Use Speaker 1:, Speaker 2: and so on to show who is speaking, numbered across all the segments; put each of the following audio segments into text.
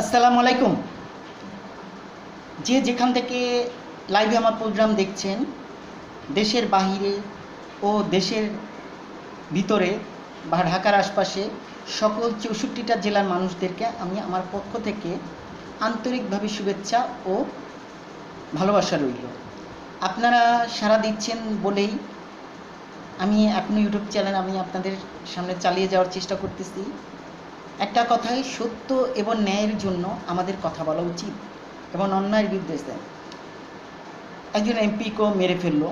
Speaker 1: আসসালামু আলাইকুম। যে যেখান থেকে লাইভে আমার প্রোগ্রাম দেখছেন, দেশের বাহিরে ও দেশের ভিতরে বা ঢাকার আশপাশে সকল ৬৪টা জেলার মানুষদেরকে আমি আমার পক্ষ থেকে আন্তরিকভাবে শুভেচ্ছা ও ভালোবাসা রইল। আপনারা সাড়া দিচ্ছেন বলেই আমি এখনও ইউটিউব চ্যানেল আপনাদের সামনে চালিয়ে যাওয়ার চেষ্টা করতেছি। একটা কথাই, সত্য এবং ন্যায়ের জন্য আমাদের কথা বলা উচিত এবং অন্যায়ের বিরুদ্ধে। একজন এমপিকেও মেরে ফেললো,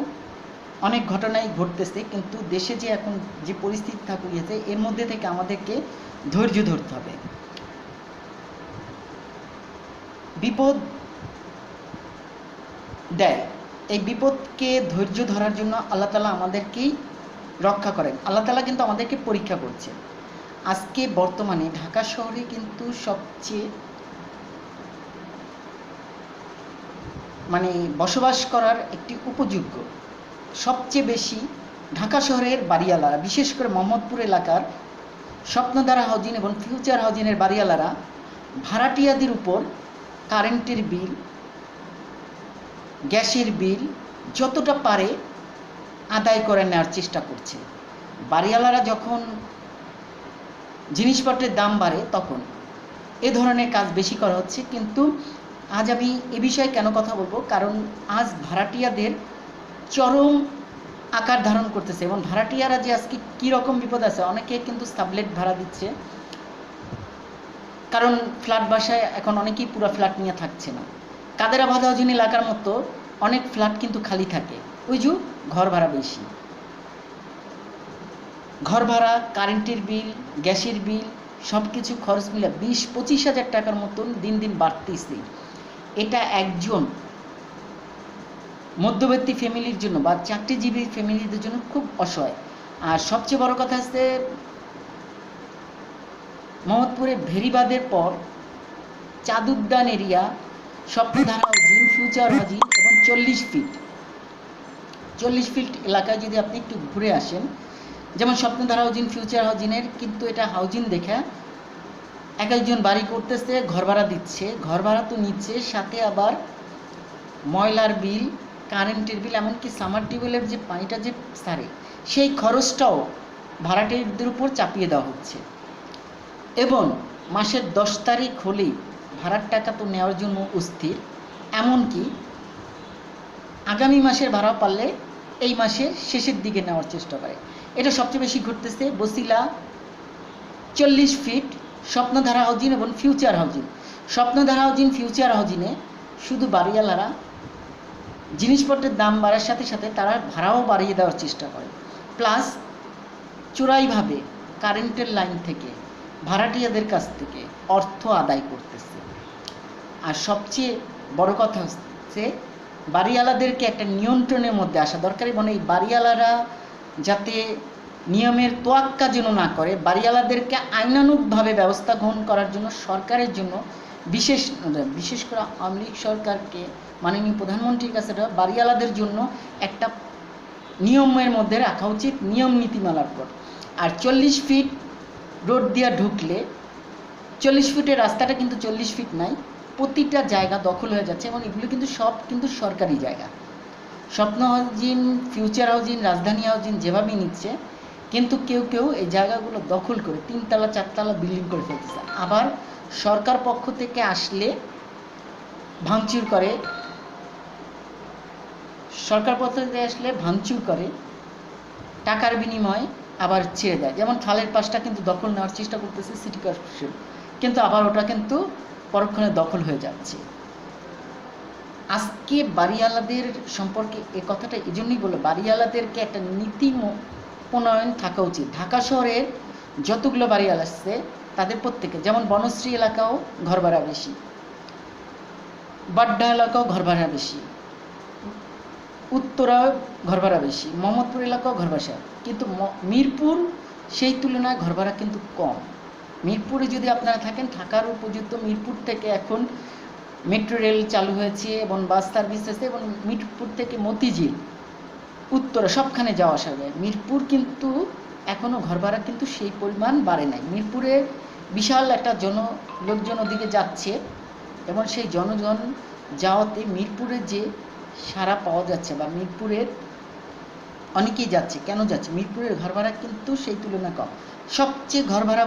Speaker 1: অনেক ঘটনাই ঘটতেছে, কিন্তু দেশে যে এখন যে পরিস্থিতি থাকুক এর মধ্যে থেকে আমাদেরকে ধৈর্য ধরতে হবে। বিপদ দেয়, এই বিপদকে ধৈর্য ধরার জন্য আল্লাহ তাআলা আমাদেরকেই রক্ষা করেন। আল্লাহ তাআলা কিন্তু আমাদেরকে পরীক্ষা করছে। আজকে বর্তমানে ঢাকা শহরে কিন্তু সবচেয়ে বসবাস করার একটি উপযোগ্য, সবচেয়ে বেশি ঢাকা শহরের বাড়িওয়ালারা, বিশেষ করে মোহাম্মদপুর এলাকার স্বপ্নধারা হাউজিং এবং ফিউচার হাউজিংয়ের বাড়িওয়ালারা ভাড়াটিয়াদের উপর কারেন্টের বিল, গ্যাসের বিল যতটা পারে আদায় করে নেওয়ার চেষ্টা করছে। বাড়িওয়ালারা যখন জিনিসপত্রের দাম বাড়ে তখন এ ধরনের কাজ বেশি করা হচ্ছে। কিন্তু আজ আমি এ বিষয়ে কেন কথা বলবো, কারণ আজ ভাড়াটিয়াদের চরম আকার ধারণ করতেছে এবং ভাড়াটিয়ারা যে আজকে কীরকম বিপদ আছে, অনেকে কিন্তু সাবলেট ভাড়া দিচ্ছে, কারণ ফ্ল্যাট বাসায় এখন অনেকেই পুরো ফ্ল্যাট নিয়ে থাকছে না। কাদেরাবাদ হাউজিং এলাকার মতো অনেক ফ্ল্যাট কিন্তু খালি থাকে, ওই যে ঘর ভাড়া বেশি। ঘর ভাড়া, কারেন্টের বিল, গ্যাসের বিল সব কিছু খরচ মিলে 20-25 হাজার টাকার মতন দিন দিন বাড়তেছে। এটা একজন মধ্যবিত্ত ফ্যামিলির জন্য বা চাকরিজীবী ফ্যামিলিদের জন্য খুব অসহায়। আর সবচেয়ে বড় কথা হচ্ছে মোহাম্মদপুরে ভেরিবাদের পর চাঁদ উদ্যান area, Swapnadhara housing, future housing এবং 40 ফিট এলাকায় যদি আপনি একটু ঘুরে আসেন, যেমন স্বপ্নধারা হাউজিং, ফিউচার হাউজিংয়ের কিন্তু এটা হাউজিং দেখা এক একজন বাড়ি করতেছে, ঘর ভাড়া দিচ্ছে, ঘর ভাড়া তো নিচ্ছে, সাথে আবার ময়লার বিল, কারেন্টের বিল, এমনকি সামার টিউবওয়েলের যে পানিটা যে সারে সেই খরচটাও ভাড়াটিয়াদের উপর চাপিয়ে দেওয়া হচ্ছে। এবং মাসের 10 তারিখ হলেই ভাড়ার টাকা তো নেওয়ার জন্য অস্থির, এমনকি আগামী মাসের ভাড়া পারলে এই মাসের শেষের দিকে নেওয়ার চেষ্টা করে। এটা সবচেয়ে বেশি ঘটতেছে বসিলা 40 ফিট স্বপ্নধারা হাউজিং এবং future housing. Swapnadhara housing, future হাউজিংয়ে শুধু বাড়িওয়ালারা জিনিসপত্রের দাম বাড়ার সাথে সাথে তারা ভাড়াও বাড়িয়ে দেওয়ার চেষ্টা করে, প্লাস চোরাইভাবে কারেন্টের লাইন থেকে ভাড়াটিয়াদের কাছ থেকে অর্থ আদায় করতেছে। আর সবচেয়ে বড় কথা হচ্ছে বাড়িওয়ালাদেরকে একটা নিয়ন্ত্রণের মধ্যে আসা দরকার এবং এই বাড়িওয়ালারা যাতে নিয়মের তোয়াক্কা যেন না করে, বাড়িওয়ালাদেরকে আইনানুগভাবে ব্যবস্থা গ্রহণ করার জন্য সরকারের জন্য বিশেষ করে আওয়ামী লীগ সরকারকে, মাননীয় প্রধানমন্ত্রীর কাছে বাড়িওয়ালাদের জন্য একটা নিয়মের মধ্যে রাখা উচিত, নিয়ম নীতিমালার পর। আর 40 ফিট রোড দিয়ে ঢুকলে 40 ফিটের রাস্তাটা কিন্তু 40 ফিট নাই, প্রতিটা জায়গা দখল হয়ে যাচ্ছে এবং এগুলো কিন্তু সব কিন্তু সরকারি জায়গা। স্বপ্ন হাউজিং, ফিউচার হাউজিং, রাজধানী হাউজিং যেভাবেই নিচ্ছে, কিন্তু কেউ কেউ এই জায়গাগুলো দখল করে 3 তলা 4 তলা বিল্ডিং করে ফেলতেছে। আবার সরকার পক্ষ থেকে আসলে ভাঙচুর করে, টাকার বিনিময়ে আবার ছেড়ে দেয়। যেমন খালের পাশটা কিন্তু দখল নেওয়ার চেষ্টা করতেছে সিটি কর্পোরেশন, কিন্তু আবার ওটা কিন্তু পরক্ষণে দখল হয়ে যাচ্ছে। আজকে বাড়িওয়ালাদের সম্পর্কে এ কথাটা এই জন্যই বলে, বাড়িওয়ালাদেরকে একটা নীতি প্রণয়ন থাকা উচিত। ঢাকা শহরের যতগুলো বাড়িওয়ালা আছে তাদের প্রত্যেকে, যেমন বনশ্রী এলাকাও ঘর ভাড়া বেশি, বাড্ডা এলাকাও ঘর ভাড়া বেশি, উত্তরাও ঘর ভাড়া বেশি, মোহাম্মদপুর এলাকাও ঘর ভাড়া, কিন্তু মিরপুর সেই তুলনায় ঘর ভাড়া কিন্তু কম। মিরপুরে যদি আপনারা থাকেন, থাকার উপযুক্ত, মিরপুর থেকে এখন মেট্রো রেল চালু হয়েছে এবং বাস সার্ভিস আছে এবং মিরপুর থেকে মতিঝিল, উত্তরা সবখানে যাওয়া আসা যায়। মিরপুর কিন্তু এখনও ঘর ভাড়া কিন্তু সেই পরিমাণ বাড়ে নাই। মিরপুরে বিশাল একটা লোকজন ওদিকে যাচ্ছে এবং সেই জনজন যাওয়াতে মিরপুরে যে সাড়া পাওয়া যাচ্ছে বা মিরপুরের অনেকেই যাচ্ছে। কেন যাচ্ছে? মিরপুরের ঘর ভাড়া কিন্তু সেই তুলনায় কম। সবচেয়ে ঘর ভাড়া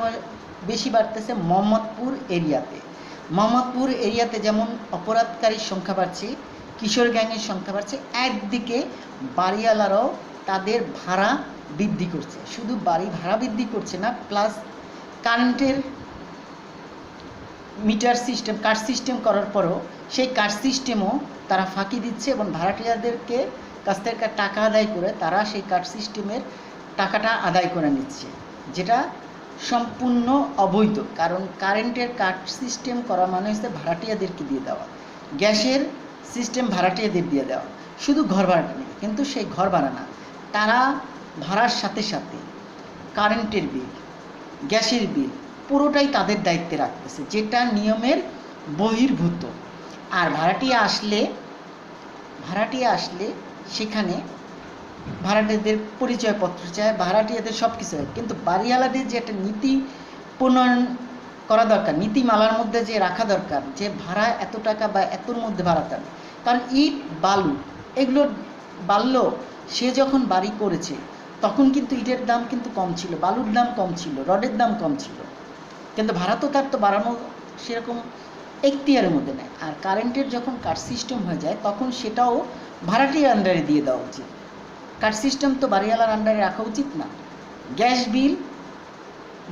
Speaker 1: বেশি বাড়তেছে মোহাম্মদপুর এরিয়াতে। মোহাম্মদপুর এরিয়াতে যেমন অপরাধকারীর সংখ্যা বাড়ছে, কিশোর গ্যাংয়ের সংখ্যা বাড়ছে, একদিকে বাড়িওয়ালারাও তাদের ভাড়া বৃদ্ধি করছে। শুধু বাড়ি ভাড়া বৃদ্ধি করছে না, প্লাস কারেন্টের মিটার সিস্টেম, কার্ড সিস্টেম করার পরও সেই কার্ড সিস্টেমও তারা ফাঁকি দিচ্ছে এবং ভাড়াটিয়াদেরকে কাছ থেকে টাকা আদায় করে তারা সেই কার্ড সিস্টেমের টাকাটা আদায় করে নিচ্ছে, যেটা সম্পূর্ণ অবৈধ। কারণ কারেন্টের কার্ড সিস্টেম করা মানে হচ্ছে ভাড়াটিয়াদেরকে দিয়ে দেওয়া, গ্যাসের সিস্টেম ভাড়াটিয়াদের দিয়ে দেওয়া, শুধু ঘর ভাড়াটা নেই, কিন্তু সেই ঘর ভাড়া না, তারা ভাড়ার সাথে সাথে কারেন্টের বিল, গ্যাসের বিল পুরোটাই তাদের দায়িত্বে রাখতেছে, যেটা নিয়মের বহির্ভূত। আর ভাড়াটিয়া আসলে সেখানে ভাড়াটিয়াদের পরিচয়পত্র চায়, ভাড়াটিয়াদের সব কিছু হয়, কিন্তু বাড়িওয়ালাদের যে একটা নীতি প্রণয়ন করা দরকার, নীতিমালার মধ্যে যে রাখা দরকার, যে ভাড়া এত টাকা বা এতর মধ্যে ভাড়াতে হবে। কারণ ইট বালু এগুলো বাড়লো, সে যখন বাড়ি করেছে তখন কিন্তু ইটের দাম কিন্তু কম ছিল, বালুর দাম কম ছিল, রডের দাম কম ছিল, কিন্তু ভাড়া তো তার তো বাড়ানো সেরকম এখতিয়ারের মধ্যে নেয়। আর কারেন্টের যখন কার্ড সিস্টেম হয়ে যায় তখন সেটাও ভাড়াটির আন্ডারে দিয়ে দেওয়া উচিত। কার্ড সিস্টেম তো বাড়িওয়ালার আন্ডারে রাখা উচিত না। গ্যাস বিল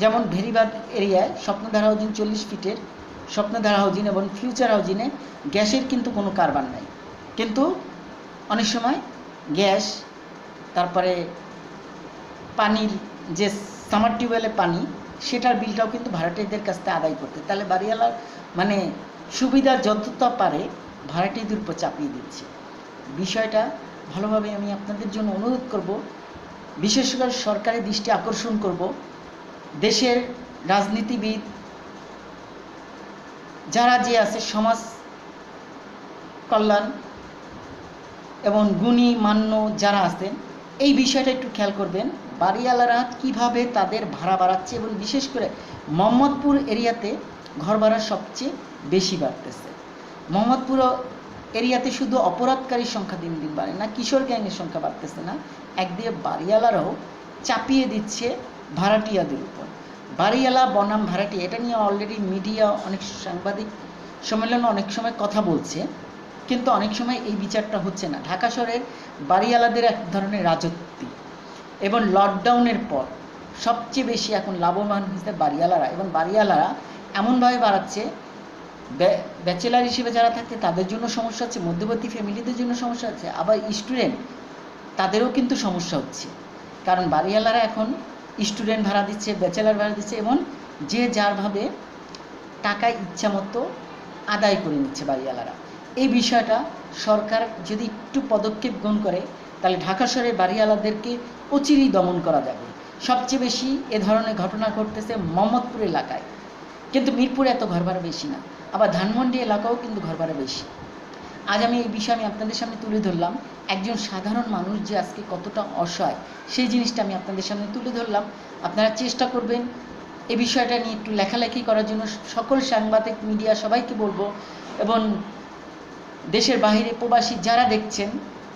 Speaker 1: যেমন ভেরিবাদ এরিয়ায় স্বপ্নধারা হাউজিং 40 ফিটের স্বপ্নধারা হাউজিং এবং ফিউচার হাউজিংয়ে গ্যাসের কিন্তু কোনো কারবার নাই, কিন্তু অনেক সময় গ্যাস, তারপরে পানির যে সামার টিউবওয়েলের পানি, সেটার বিলটাও কিন্তু ভাড়াটিয়াদের কাছ থেকে আদায় করতে, তাহলে বাড়িওয়ালার মানে সুবিধার যতটা পারে ভাড়াটিয়াদের উপর চাপিয়ে দিচ্ছে। বিষয়টা ভালোভাবে আমি আপনাদের জন্য অনুরোধ করব, বিশেষ করে সরকারের দৃষ্টি আকর্ষণ করব। দেশের রাজনীতিবিদ যারা যে আছে, সমাজ কল্যাণ এবং গুণী মান্য যারা আছেন, এই বিষয়টা একটু খেয়াল করবেন। বাড়িওয়ালারা কিভাবে তাদের ভাড়া বাড়াচ্ছে এবং বিশেষ করে মোহাম্মদপুর এরিয়াতে ঘর ভাড়া সবচেয়ে বেশি বাড়তেছে। মোহাম্মদপুর এরিয়াতে শুধু অপরাধকারীর সংখ্যা দিন দিন বাড়ে না, কিশোর গ্যাংয়ের সংখ্যা বাড়তেছে না, একদিকে বাড়িওয়ালারাও চাপিয়ে দিচ্ছে ভাড়াটিয়াদের উপর। বাড়িওয়ালা বনাম ভাড়াটিয়া, এটা নিয়ে অলরেডি মিডিয়া, অনেক সাংবাদিক সম্মেলনে অনেক সময় কথা বলছে, কিন্তু অনেক সময় এই বিচারটা হচ্ছে না। ঢাকা শহরের বাড়িওয়ালাদের এক ধরনের রাজত্ব, এবং লকডাউনের পর সবচেয়ে বেশি এখন লাভবান হচ্ছে বাড়িওয়ালারা, এবং বাড়িওয়ালারা এমনভাবে বাড়াচ্ছে, ব্যাচেলার হিসেবে যারা থাকে তাদের জন্য সমস্যা হচ্ছে, মধ্যবর্তী ফ্যামিলিদের জন্য সমস্যা হচ্ছে, আবার স্টুডেন্ট তাদেরও কিন্তু সমস্যা হচ্ছে। কারণ বাড়িওয়ালারা এখন স্টুডেন্ট ভাড়া দিচ্ছে, ব্যাচেলার ভাড়া দিচ্ছে, এবং যে যারভাবে টাকা ইচ্ছা মতো আদায় করে নিচ্ছে বাড়িওয়ালারা। এই বিষয়টা সরকার যদি একটু পদক্ষেপ গ্রহণ করে, তাহলে ঢাকা শহরের বাড়িওয়ালাদেরকে অচিরেই দমন করা যাবে। সবচেয়ে বেশি এ ধরনের ঘটনা ঘটতেছে মোহাম্মদপুর এলাকায়, কিন্তু মিরপুরে এত ঘর ভাড়া বেশি না, আবার ধানমন্ডি এলাকাও কিন্তু ঘর ভাড়া বেশি। আজ আমি এই বিষয়ে আপনাদের সামনে তুলে ধরলাম, একজন সাধারণ মানুষ যে আজকে কতটা অসহায় সেই জিনিসটা আমি আপনাদের সামনে তুলে ধরলাম। আপনারা চেষ্টা করবেন এই বিষয়টা নিয়ে একটু লেখালেখি করার জন্য। সকল সাংবাদিক মিডিয়া সবাইকে বলবো, এবং দেশের বাইরে প্রবাসী যারা দেখছেন,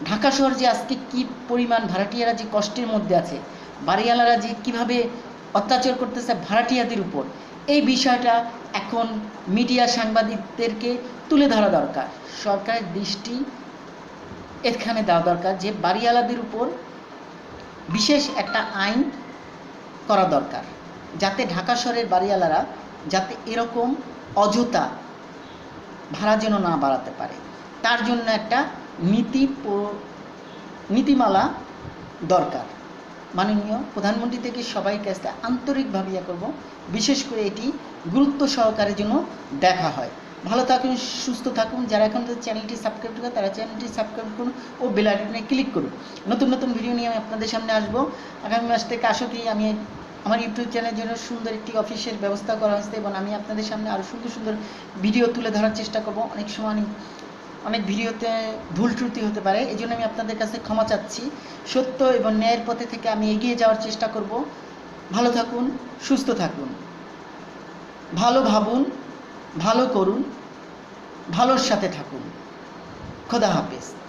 Speaker 1: ঢাকা শহর যে আজকে কি পরিমাণ ভাড়াটিয়ারা যে কষ্টের মধ্যে আছে, বাড়িওয়ালারা যে কিভাবে অত্যাচার করতেছে ভাড়াটিয়াদের উপর, এই বিষয়টা এখন মিডিয়া সাংবাদিকদেরকে তুলে ধরা দরকার। সরকারের দৃষ্টি এখানে দেওয়া দরকার যে বাড়িওয়ালাদের উপর বিশেষ একটা আইন করা দরকার, যাতে ঢাকা শহরের বাড়িওয়ালারা যাতে এরকম অযথা ভাড়া যেন না বাড়াতে পারে, তার জন্য একটা নীতিমালা দরকার। মাননীয় প্রধানমন্ত্রী থেকে সবাই কাছে আন্তরিকভাবে ইয়ে করব, বিশেষ করে এটি গুরুত্ব সহকারে যেন দেখা হয়। ভালো থাকুন, সুস্থ থাকুন। যারা এখন চ্যানেলটি সাবস্ক্রাইব করে তারা চ্যানেলটি সাবস্ক্রাইব করুন ও বেল আইকনে ক্লিক করুন। নতুন নতুন ভিডিও নিয়ে আমি আপনাদের সামনে আসবো। আগামী মাস থেকে আশা করি আমি আমার ইউটিউব চ্যানেলের জন্য সুন্দর একটি অফিসের ব্যবস্থা করা হয়েছে, এবং আমি আপনাদের সামনে আরও সুন্দর সুন্দর ভিডিও তুলে ধরার চেষ্টা করব। অনেক সময় অনেক ভিডিওতে ভুল ত্রুটি হতে পারে, এই জন্য আমি আপনাদের কাছে ক্ষমা চাচ্ছি। সত্য এবং ন্যায়ের পথে থেকে আমি এগিয়ে যাওয়ার চেষ্টা করব। ভালো থাকুন, সুস্থ থাকুন। ভালো ভাবুন, ভালো করুন, ভালোর সাথে থাকুন। খোদা হাফেজ।